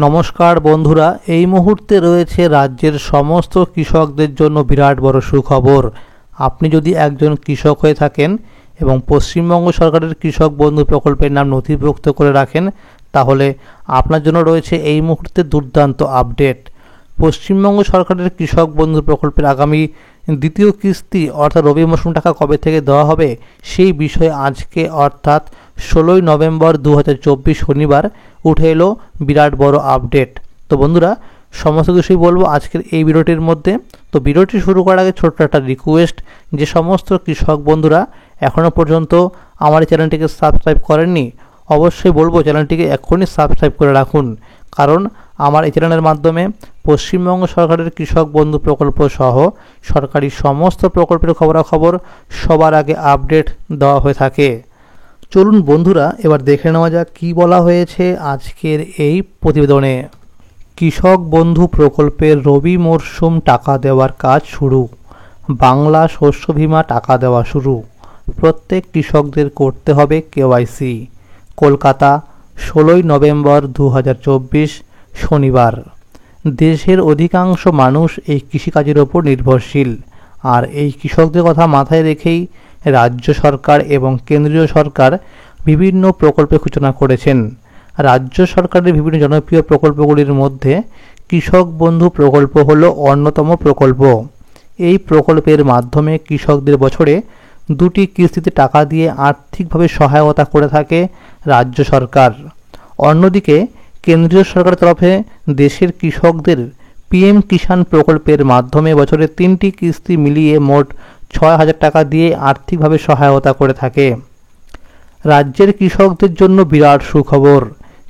নমস্কার বন্ধুরা, এই মুহূর্তে রয়েছে রাজ্যের সমস্ত কৃষকদের জন্য বিরাট বড় সুখবর। আপনি যদি একজন কৃষক হয়ে থাকেন এবং পশ্চিমবঙ্গ সরকারের কৃষক বন্ধু প্রকল্পের নাম নথিভুক্ত করে রাখেন, তাহলে আপনার জন্য রয়েছে এই মুহূর্তে দুর্দান্ত আপডেট। পশ্চিমবঙ্গ সরকারের কৃষক বন্ধু প্রকল্পের আগামী দ্বিতীয় কিস্তি অর্থাৎ রবি মৌসুম টাকা কবে থেকে দেওয়া হবে সেই বিষয়ে আজকে অর্থাৎ 16ই নভেম্বর 2024 শনিবার উঠে এলো বিরাট বড় আপডেট। তো বন্ধুরা, সমস্ত কিছুই বলবো আজকের এই ভিডিওটির মধ্যে। তো ভিডিওটি শুরু করার আগে ছোট্ট একটা রিকোয়েস্ট, যে সমস্ত কৃষক বন্ধুরা এখনও পর্যন্ত আমার এই চ্যানেলটিকে সাবস্ক্রাইব করেননি, অবশ্যই বলবো চ্যানেলটিকে এক্ষুনি সাবস্ক্রাইব করে রাখুন, কারণ আমার এই চ্যানেলের মাধ্যমে পশ্চিমবঙ্গ সরকারের কৃষক বন্ধু প্রকল্প সহ সরকারি সমস্ত প্রকল্পের খবরাখবর সবার আগে আপডেট দেওয়া হয়ে থাকে। চলুন বন্ধুরা, এবার দেখে নেওয়া যাক কী বলা হয়েছে আজকের এই প্রতিবেদনে। কৃষক বন্ধু প্রকল্পের রবি মরশুম টাকা দেওয়ার কাজ শুরু, বাংলা শস্য বীমা টাকা দেওয়া শুরু, প্রত্যেক কৃষকদের করতে হবে কেওয়াইসি। কলকাতা, 16ই নভেম্বর 2024 শনিবার। দেশের অধিকাংশ মানুষ এই কৃষিকাজের ওপর নির্ভরশীল, আর এই কৃষকদের কথা মাথায় রেখেই রাজ্য সরকার এবং কেন্দ্রীয় সরকার বিভিন্ন প্রকল্পের সূচনা করেছেন। রাজ্য সরকারের বিভিন্ন জনপ্রিয় প্রকল্পগুলির মধ্যে কৃষক বন্ধু প্রকল্প হল অন্যতম প্রকল্প। এই প্রকল্পের মাধ্যমে কৃষকদের বছরে 2টি কিস্তিতে টাকা দিয়ে আর্থিকভাবে সহায়তা করে থাকে রাজ্য সরকার। অন্যদিকে কেন্দ্রীয় সরকারের তরফে দেশের কৃষকদের পিএম কিষাণ প্রকল্পের মাধ্যমে বছরে 3টি কিস্তি মিলিয়ে মোট 6,000 টাকা দিয়ে আর্থিকভাবে সহায়তা করে থাকে। রাজ্যের কৃষকদের জন্য বিরাট সুখবর।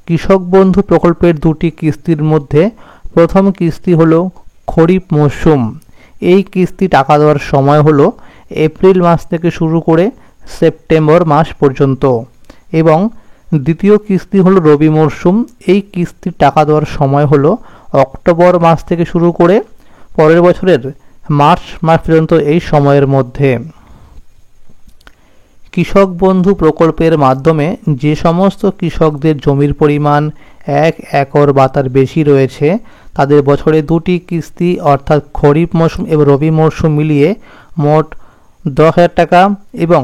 কৃষক বন্ধু প্রকল্পের 2টি কিস্তির মধ্যে প্রথম কিস্তি হলো খরিফ মরশুম। এই কিস্তি টাকা দেওয়ার সময় হলো এপ্রিল মাস থেকে শুরু করে সেপ্টেম্বর মাস পর্যন্ত, এবং দ্বিতীয় কিস্তি হলো রবি মরশুম। এই কিস্তির টাকা দেওয়ার সময় হলো অক্টোবর মাস থেকে শুরু করে পরের বছরের মার্চ মাস পর্যন্ত। এই সময়ের মধ্যে কৃষক বন্ধু প্রকল্পের মাধ্যমে যে সমস্ত কৃষকদের জমির পরিমাণ 1 একর বা তার বেশি রয়েছে, তাদের বছরে 2টি কিস্তি অর্থাৎ খরিফ মরশুম এবং রবি মরশুম মিলিয়ে মোট 10,000 টাকা, এবং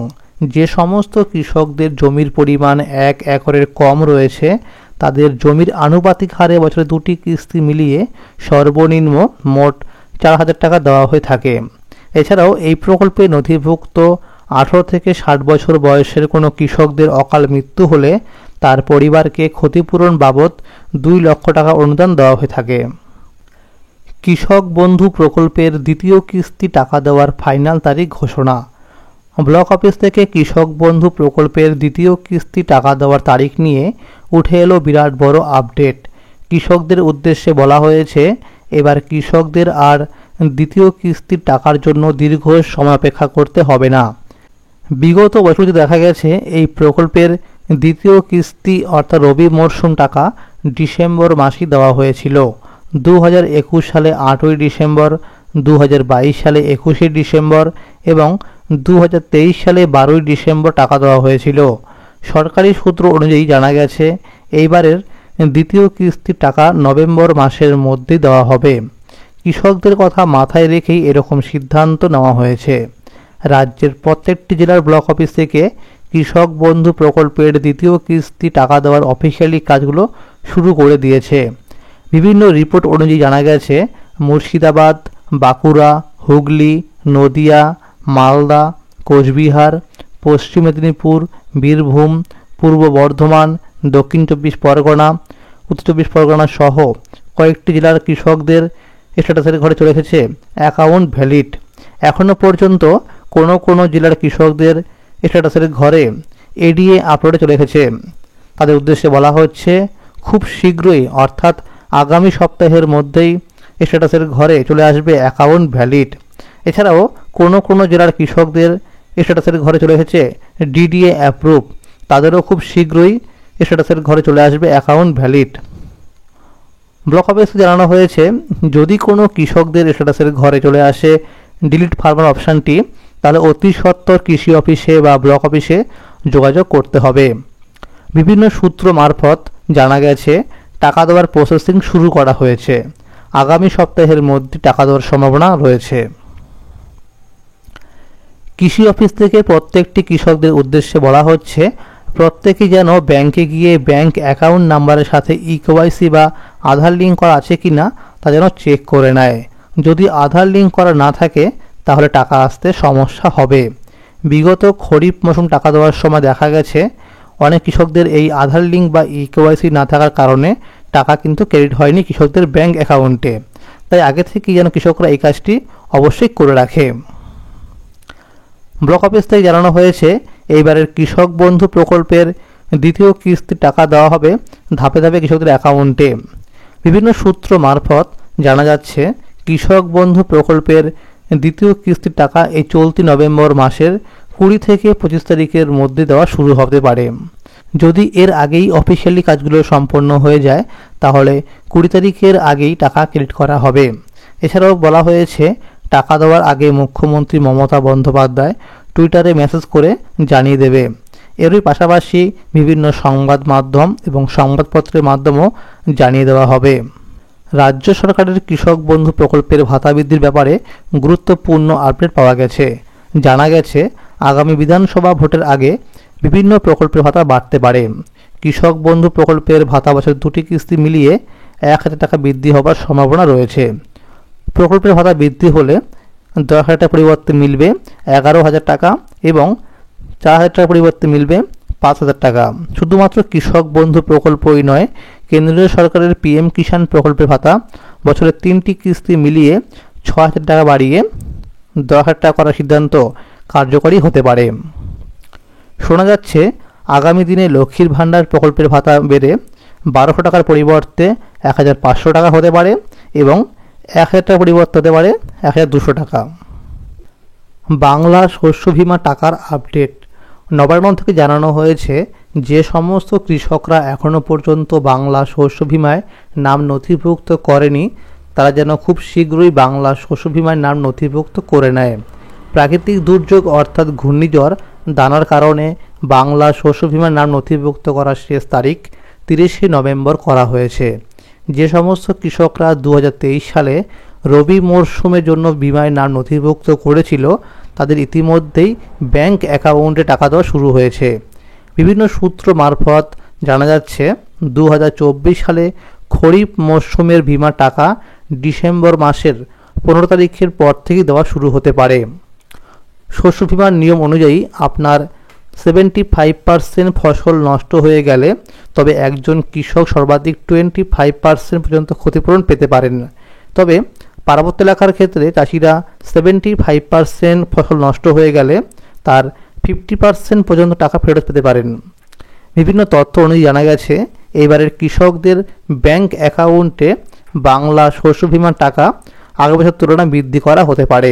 যে সমস্ত কৃষকদের জমির পরিমাণ 1 একরের কম রয়েছে, তাদের জমির আনুপাতিক হারে বছরে 2টি কিস্তি মিলিয়ে সর্বনিম্ন মোট 4,000 টাকা দেওয়া হয়ে থাকে। এছাড়াও এই প্রকল্পে নথিভুক্ত 18 থেকে 60 বছর বয়সের কোনো কৃষকদের অকাল মৃত্যু হলে তার পরিবারকে ক্ষতিপূরণ বাবদ 2 লক্ষ টাকা অনুদান দেওয়া হয়ে থাকে। কৃষক বন্ধু প্রকল্পের দ্বিতীয় কিস্তি টাকা দেওয়ার ফাইনাল তারিখ ঘোষণা। ব্লক অফিস থেকে কৃষক বন্ধু প্রকল্পের দ্বিতীয় কিস্তি টাকা দেওয়ার তারিখ নিয়ে উঠে এলো বিরাট বড় আপডেট। কৃষকদের উদ্দেশ্যে বলা হয়েছে, এবার কৃষকদের আর দ্বিতীয় কিস্তির টাকার জন্য দীর্ঘ সময় অপেক্ষা করতে হবে না। বিগত বছরগুলিতে দেখা গেছে এই প্রকল্পের দ্বিতীয় কিস্তি অর্থাৎ রবি মরশুম টাকা ডিসেম্বর মাসেই দেওয়া হয়েছিল। 2021 সালে 8ই ডিসেম্বর, 2022 সালে 21শে ডিসেম্বর এবং 2023 সালে 12ই ডিসেম্বর টাকা দেওয়া হয়েছিল। সরকারি সূত্র অনুযায়ী জানা গেছে এইবারের দ্বিতীয় কিস্তির টাকা নভেম্বর মাসের মধ্যেই দেওয়া হবে। কৃষকদের কথা মাথায় রেখেই এরকম সিদ্ধান্ত নেওয়া হয়েছে। রাজ্যের প্রত্যেকটি জেলার ব্লক অফিস থেকে কৃষক বন্ধু প্রকল্পের দ্বিতীয় কিস্তি টাকা দেওয়ার অফিসিয়ালি কাজগুলো শুরু করে দিয়েছে। বিভিন্ন রিপোর্ট অনুযায়ী জানা গেছে মুর্শিদাবাদ, বাঁকুড়া, হুগলি, নদিয়া, মালদা, কোচবিহার, পশ্চিম মেদিনীপুর, বীরভূম, পূর্ব বর্ধমান, দক্ষিণ 24 পরগনা, উত্তর 24 পরগনা সহ কয়েকটি জেলার কৃষকদের স্ট্যাটাসের ঘরে চলে এসেছে অ্যাকাউন্ট ভ্যালিড। এখনও পর্যন্ত কোনো জেলার কৃষকদের স্ট্যাটাসের ঘরে এডিএ আপলোডে চলে এসেছে। তাদের উদ্দেশ্যে বলা হচ্ছে খুব শীঘ্রই অর্থাৎ আগামী সপ্তাহের মধ্যেই স্ট্যাটাসের ঘরে চলে আসবে অ্যাকাউন্ট ভ্যালিড। এছাড়াও কোনো জেলার কৃষকদের স্ট্যাটাসের ঘরে চলে এসেছে ডিডিএ অ্যাপ্রুভ, তাদেরও খুব শীঘ্রই স্ট্যাটাসের ঘরে চলে আসবে অ্যাকাউন্ট ভ্যালিড। ব্লক অফিসে জানানো হয়েছে, যদি কোনো কৃষকদের স্ট্যাটাসের ঘরে চলে আসে ডিলিট ফার্মার অপশানটি, তাহলে অতি সত্বর কৃষি অফিসে বা ব্লক অফিসে যোগাযোগ করতে হবে। বিভিন্ন সূত্র মারফত জানা গেছে টাকা দেওয়ার প্রসেসিং শুরু করা হয়েছে। আগামী সপ্তাহের মধ্যে টাকা দেওয়ার সম্ভাবনা রয়েছে। কৃষি অফিস থেকে প্রত্যেকটি কৃষকদের উদ্দেশ্যে বলা হচ্ছে, প্রত্যেকেই যেন ব্যাংকে গিয়ে ব্যাংক অ্যাকাউন্ট নাম্বারের সাথে ইকেওয়াইসি বা আধার লিঙ্ক করা আছে কি না তা যেন চেক করে নেয়। যদি আধার লিঙ্ক করা না থাকে তাহলে টাকা আসতে সমস্যা হবে। বিগত খরিফ মৌসুম টাকা দেওয়ার সময় দেখা গেছে অনেক কৃষকদের এই আধার লিঙ্ক বা ইকেওয়াইসি না থাকার কারণে টাকা কিন্তু ক্রেডিট হয়নি কৃষকদের ব্যাংক অ্যাকাউন্টে। তাই আগে থেকেই যেন কৃষকরা এই কাজটি অবশ্যই করে রাখে। ব্লক অফিস থেকে জানানো হয়েছে, এইবারের কৃষক বন্ধু প্রকল্পের দ্বিতীয় কিস্তির টাকা দেওয়া হবে ধাপে ধাপে কৃষকদের অ্যাকাউন্টে। বিভিন্ন সূত্র মারফত জানা যাচ্ছে কৃষক বন্ধু প্রকল্পের দ্বিতীয় কিস্তির টাকা এই চলতি নভেম্বর মাসের 20 থেকে 25 তারিখের মধ্যে দেওয়া শুরু হতে পারে। যদি এর আগেই অফিসিয়ালি কাজগুলো সম্পন্ন হয়ে যায় তাহলে 20 তারিখের আগেই টাকা ক্রেডিট করা হবে। এছাড়াও বলা হয়েছে টাকা দেওয়ার আগে মুখ্যমন্ত্রী মমতা বন্দ্যোপাধ্যায় টুইটারে মেসেজ করে জানিয়ে দেবে। এরই পাশাপাশি বিভিন্ন সংবাদ মাধ্যম এবং সংবাদপত্রের মাধ্যমেও জানিয়ে দেওয়া হবে। রাজ্য সরকারের কৃষক বন্ধু প্রকল্পের ভাতা বৃদ্ধির ব্যাপারে গুরুত্বপূর্ণ আপডেট পাওয়া গেছে। জানা গেছে আগামী বিধানসভা ভোটের আগে বিভিন্ন প্রকল্পের ভাতা বাড়তে পারে। কৃষক বন্ধু প্রকল্পের ভাতা বছর 2টি কিস্তি মিলিয়ে 1000 টাকা বৃদ্ধি হবার সম্ভাবনা রয়েছে। প্রকল্পের ভাতা বৃদ্ধি হলে 10,000 টাকার পরিবর্তে মিলবে 11,000 টাকা এবং 4,000 টাকার পরিবর্তে মিলবে 5,000 টাকা। শুধুমাত্র কৃষক বন্ধু প্রকল্পই নয়, কেন্দ্রীয় সরকারের পিএম কিষাণ প্রকল্পের ভাতা বছরের 3টি কিস্তি মিলিয়ে 6,000 টাকা বাড়িয়ে 10,000 টাকা করার সিদ্ধান্ত কার্যকরী হতে পারে। শোনা যাচ্ছে আগামী দিনে লক্ষ্মীর ভাণ্ডার প্রকল্পের ভাতা বেড়ে 1200 টাকার পরিবর্তে 1,500 টাকা হতে পারে এবং 1,000 টাকার পরিবর্তে হতে পারে 1,200 টাকা। বাংলা শস্য বীমা টাকার আপডেট। নবান্ন থেকে জানানো হয়েছে যে সমস্ত কৃষকরা এখনও পর্যন্ত বাংলা শস্য বীমায় নাম নথিভুক্ত করেনি তারা যেন খুব শীঘ্রই বাংলা শস্য বীমায় নাম নথিভুক্ত করে নেয়। প্রাকৃতিক দুর্যোগ অর্থাৎ ঘূর্ণিঝড় দানার কারণে বাংলা শস্য বীমার নাম নথিভুক্ত করার শেষ তারিখ 30শে নভেম্বর করা হয়েছে। যে সমস্ত কৃষকরা 2023 সালে রবি মরশুমের জন্য বীমায় নাম নথিভুক্ত করেছিল তাদের ইতিমধ্যেই ব্যাংক অ্যাকাউন্টে টাকা দেওয়া শুরু হয়েছে। বিভিন্ন সূত্র মারফত জানা যাচ্ছে 2024 সালে খরিফ মরশুমের বীমার টাকা ডিসেম্বর মাসের 15 তারিখের পর থেকেই দেওয়া শুরু হতে পারে। শস্য বীমার নিয়ম অনুযায়ী আপনার 75% ফসল নষ্ট হয়ে গেলে তবে একজন কৃষক সর্বাধিক 25% পর্যন্ত ক্ষতিপূরণ পেতে পারেন। তবে পার্বত্য এলাকার ক্ষেত্রে চাষিরা 75% ফসল নষ্ট হয়ে গেলে তার 50% পর্যন্ত টাকা ফেরত পেতে পারেন। বিভিন্ন তথ্য অনুযায়ী জানা গেছে এইবারের কৃষকদের ব্যাংক অ্যাকাউন্টে বাংলা শস্য বীমার টাকা আগের বছর তুলনায় বৃদ্ধি করা হতে পারে।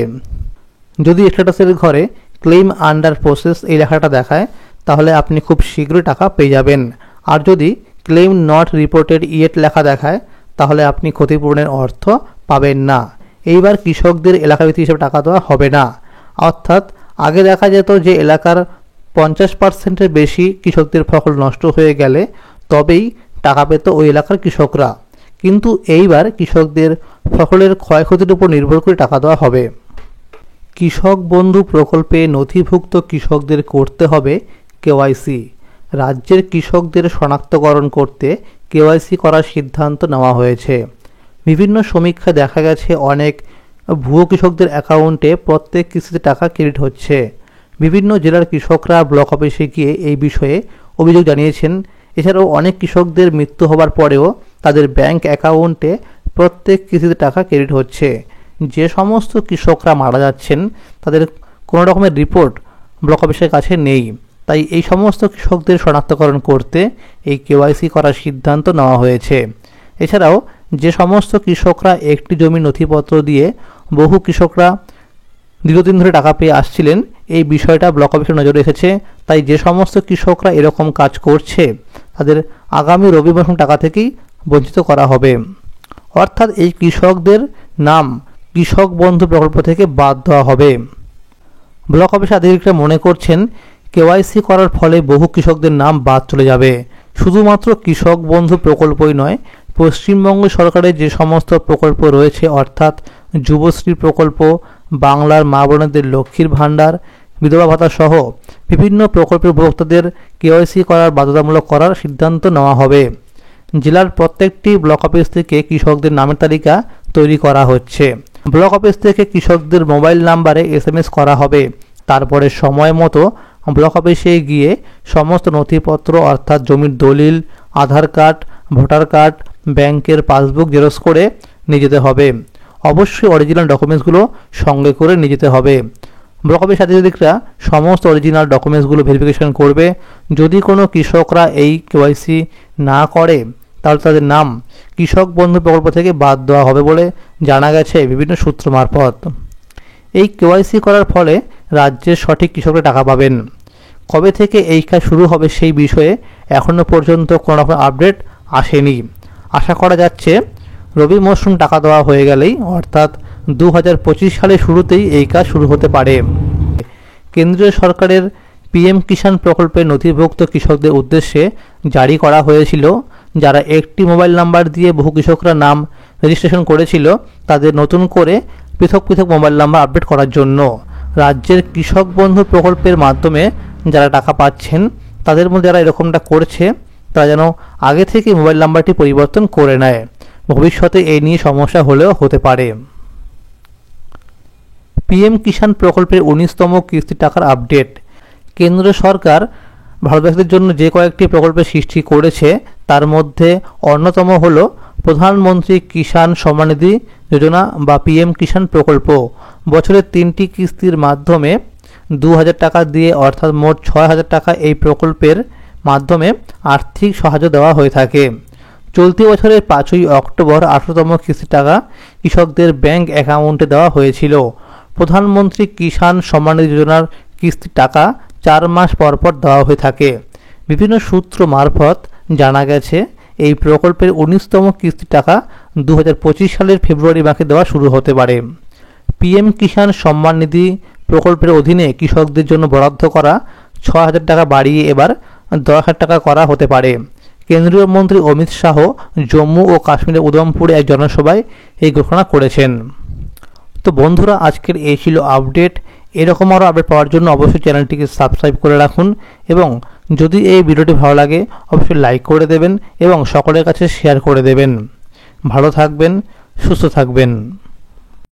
যদি স্ট্যাটাসের ঘরে ক্লেম আন্ডার প্রসেস এই লেখাটা দেখায় তাহলে আপনি খুব শীঘ্রই টাকা পেয়ে যাবেন। আর যদি ক্লেম নট রিপোর্টেড ইয়েট লেখা দেখায় তাহলে আপনি ক্ষতিপূরণের অর্থ পাবেন না। এইবার কৃষকদের এলাকাভিত্তিক হিসেবে টাকা দেওয়া হবে না। অর্থাৎ আগে দেখা যেত যে এলাকার 50%-এর বেশি কৃষকদের ফসল নষ্ট হয়ে গেলে তবেই টাকা পেত ওই এলাকার কৃষকরা, কিন্তু এইবার কৃষকদের ফসলের ক্ষয়ক্ষতির উপর নির্ভর করে টাকা দেওয়া হবে। কৃষক বন্ধু প্রকল্পে নথিভুক্ত কৃষকদের করতে হবে কেওয়াইসি। রাজ্যের কৃষকদের শনাক্তকরণ করতে কেওয়াইসি করার সিদ্ধান্ত নেওয়া হয়েছে। বিভিন্ন সমীক্ষায় দেখা গেছে অনেক ভুয়ো কৃষকদের অ্যাকাউন্টে প্রত্যেক কিস্তিতে টাকা ক্রেডিট হচ্ছে। বিভিন্ন জেলার কৃষকরা ব্লক অফিসে গিয়ে এই বিষয়ে অভিযোগ জানিয়েছেন। এছাড়াও অনেক কৃষকদের মৃত্যু হবার পরেও তাদের ব্যাংক অ্যাকাউন্টে প্রত্যেক কিস্তিতে টাকা ক্রেডিট হচ্ছে। যে সমস্ত কৃষকরা মারা যাচ্ছেন তাদের কোনো রকমের রিপোর্ট ব্লক অফিসের কাছে নেই, তাই এই সমস্ত কৃষকদের শনাক্তকরণ করতে এই কেওয়াইসি করার সিদ্ধান্ত নেওয়া হয়েছে। এছাড়াও যে সমস্ত কৃষকরা একটি জমির নথিপত্র দিয়ে বহু কৃষকরা দীর্ঘদিন ধরে টাকা পেয়ে আসছিলেন এই বিষয়টা ব্লক অফিসের নজরে এসেছে। তাই যে সমস্ত কৃষকরা এরকম কাজ করছে তাদের আগামী রবি মৌসুম টাকা থেকেই বঞ্চিত করা হবে। অর্থাৎ এই কৃষকদের নাম কৃষক বন্ধু প্রকল্প থেকে বাদ দেওয়া হবে। ব্লক অফিস আধিকারিকরা মনে করছেন কেওয়াইসি করার ফলে বহু কৃষকদের নাম বাদ চলে যাবে। শুধুমাত্র কৃষক বন্ধু প্রকল্পই নয়, পশ্চিমবঙ্গ সরকারের যে সমস্ত প্রকল্প রয়েছে অর্থাৎ যুবশ্রী প্রকল্প, বাংলার মা বোনেদের লক্ষ্মীর ভাণ্ডার, বিধবা ভাতা সহ বিভিন্ন প্রকল্পের উপভোক্তাদের কেওয়াইসি করার বাধ্যতামূলক করার সিদ্ধান্ত নেওয়া হবে। জেলার প্রত্যেকটি ব্লক অফিস থেকে কৃষকদের নামের তালিকা তৈরি করা হচ্ছে। ব্লক অফিস থেকে কৃষকদের মোবাইল নাম্বারে SMS করা হবে। তারপরে সময় মতো ব্লক অফিসে গিয়ে সমস্ত নথিপত্র অর্থাৎ জমির দলিল, আধার কার্ড, ভোটার কার্ড, ব্যাংকের পাসবুক জেরক্স করে নিয়ে যেতে হবে। অবশ্যই অরিজিনাল ডকুমেন্টসগুলো সঙ্গে করে নিয়ে যেতে হবে। ব্লক অফিস আধিকারিকরা সমস্ত অরিজিনাল ডকুমেন্টসগুলো ভেরিফিকেশন করবে। যদি কোনো কৃষকরা এই কেওয়াইসি না করে তাহলে তাদের নাম কৃষক বন্ধু প্রকল্প থেকে বাদ দেওয়া হবে বলে জানা গেছে বিভিন্ন সূত্র মারফত। এই কেওয়াইসি করার ফলে রাজ্যের সঠিক কৃষকরা টাকা পাবেন। কবে থেকে এই কাজ শুরু হবে সেই বিষয়ে এখনও পর্যন্ত কোনো রকম আপডেট আসেনি। আশা করা যাচ্ছে রবি মরশুম টাকা দেওয়া হয়ে গেলেই অর্থাৎ 2025 সালের শুরুতেই এই কাজ শুরু হতে পারে। কেন্দ্রীয় সরকারের PM কিষাণ প্রকল্পের নথিভুক্ত কৃষকদের উদ্দেশ্যে জারি করা হয়েছিল। যারা একটি মোবাইল নাম্বার দিয়ে বহু কৃষকরা নাম রেজিস্ট্রেশন করেছিল তাদের নতুন করে পৃথক পৃথক মোবাইল নাম্বার আপডেট করার জন্য। রাজ্যের কৃষক বন্ধু প্রকল্পের মাধ্যমে যারা টাকা পাচ্ছেন তাদের মধ্যে যারা এরকমটা করছে তারা যেন আগে থেকে মোবাইল নাম্বারটি পরিবর্তন করে নেয়। ভবিষ্যতে এই নিয়ে সমস্যা হলেও হতে পারে। PM কিষাণ প্রকল্পের 19তম কিস্তি টাকার আপডেট। কেন্দ্র সরকার ভারতবাসীদের জন্য যে কয়েকটি প্রকল্পের সৃষ্টি করেছে তার মধ্যে অন্যতম হল প্রধানমন্ত্রী কিষাণ সম্মান নিধি যোজনা বা PM কিষাণ প্রকল্প। বছরের 3টি কিস্তির মাধ্যমে 2000 টাকা দিয়ে অর্থাৎ মোট 6000 টাকা এই প্রকল্পের মাধ্যমে আর্থিক সাহায্য দেওয়া হয়ে থাকে। চলতি বছরের 5ই অক্টোবর 18তম কিস্তি টাকা কৃষকদের ব্যাংক অ্যাকাউন্টে দেওয়া হয়েছিল। প্রধানমন্ত্রী কিষাণ সম্মান নিধি যোজনার কিস্তির টাকা 4 মাস পর পর দেওয়া হয়ে থাকে। বিভিন্ন সূত্র মারফত জানা গেছে এই প্রকল্পের 19তম কিস্তির টাকা 2025 সালের ফেব্রুয়ারি মাসে দেওয়া শুরু হতে পারে। PM কিষাণ সম্মান নিধি প্রকল্পের অধীনে কৃষকদের জন্য বরাদ্দ করা 6000 টাকা বাড়িয়ে এবার 10,000 টাকা করা হতে পারে। কেন্দ্রীয় মন্ত্রী অমিত শাহ জম্মু ও কাশ্মীরের উধমপুরে এক জনসভায় এই ঘোষণা করেছেন। তো বন্ধুরা, আজকের এই ছিল আপডেট। এরকম আরও আপডেট পাওয়ার জন্য অবশ্যই চ্যানেলটিকে সাবস্ক্রাইব করে রাখুন এবং যদি এই ভিডিওটি ভালো লাগে অবশ্যই লাইক করে দেবেন এবং সকলের কাছে শেয়ার করে দেবেন। ভালো থাকবেন, সুস্থ থাকবেন।